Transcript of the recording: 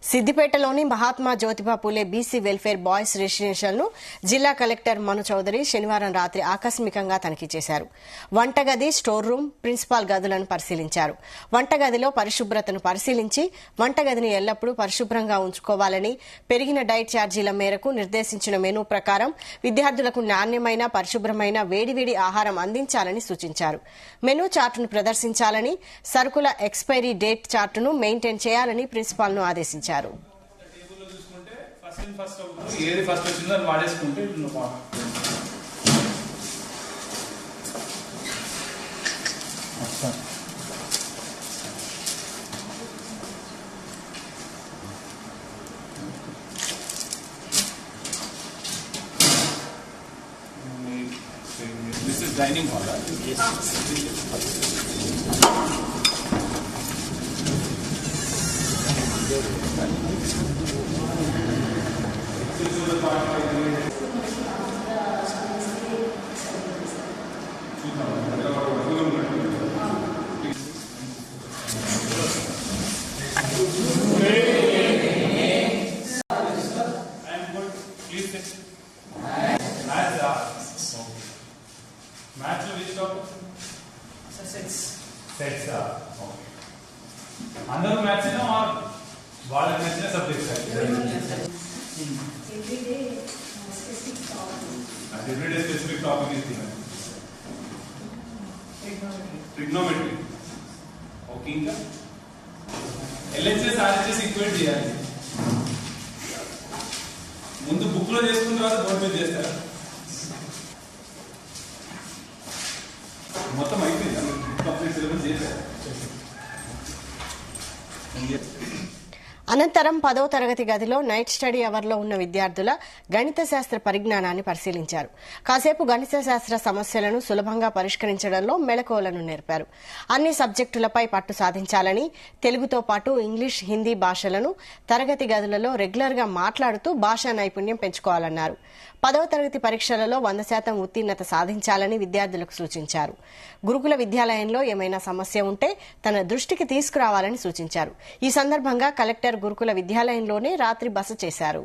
సిద్దిపేటలోని Mahatma Jyotiba Phule BC welfare boys residential ను జిల్లా collector మను చౌదరి శనివారం రాత్రి ఆకస్మికంగా తనిఖీ చేశారు. వంటగది, స్టోర్ రూమ్, ప్రిన్సిపాల్ గదులను పరిశీలించారు. వంటగదిలో పరిశుభ్రతను పరిశీలించి వంటగదిని ఎల్లప్పుడూ పరిశుభ్రంగా ఉంచుకోవాలని, పెరిగిన డైట్ ఛార్జీల మేరకు నిర్దేశించిన మెనూ ప్రకారం విద్యార్థులకు నాణ్యమైన, పరిశుభ్రమైన వేడివేడి ఆహారం అందించాలని సూచించారు. మెనూ చార్టును ప్రదర్శించాలని, సరుకుల ఎక్స్పైరీ డేట్ చార్టును మెయింటైన్ చేయాలని ప్రిన్సిపాల్ ను ఆదేశించారు. This is dining hall. Match which topic? Sets. Sets. Okay. Under match na or wala match na subject hai. Every day specific topic. Every day specific topic is given. Trigonometry. Okay inka. LHS RHS equate cheyali. ముందు book లో చేసుకున్న తర్వాత board మీద చేస్తారా? మొత్తం అయిపోయింది, complete syllabus చేశారు. అనంతరం 10వ తరగతి గదిలో నైట్ స్టడీ అవర్లో ఉన్న విద్యార్థుల గణిత శాస్త్ర పరిజ్ఞానాన్ని పరిశీలించారు. కాసేపు గణిత శాస్త్ర సమస్యలను సులభంగా పరిష్కరించడంలో మెళకువలను నేర్పారు. అన్ని సబ్జెక్టులపై పట్టు సాధించాలని, తెలుగుతో పాటు ఇంగ్లీష్, హిందీ భాషలను తరగతి గదులలో రెగ్యులర్ గా మాట్లాడుతూ భాషా నైపుణ్యం పెంచుకోవాలన్నారు. 10వ తరగతి పరీక్షలలో 100% ఉత్తీర్ణత సాధించాలని విద్యార్థులకు సూచించారు. గురుకుల విద్యాలయంలో ఏమైనా సమస్య ఉంటే తన దృష్టికి తీసుకురావాలని సూచించారు. ఈ సందర్భంగా కలెక్టర్ గురుకుల విద్యాలయంలోనే రాత్రి బస చేశారు.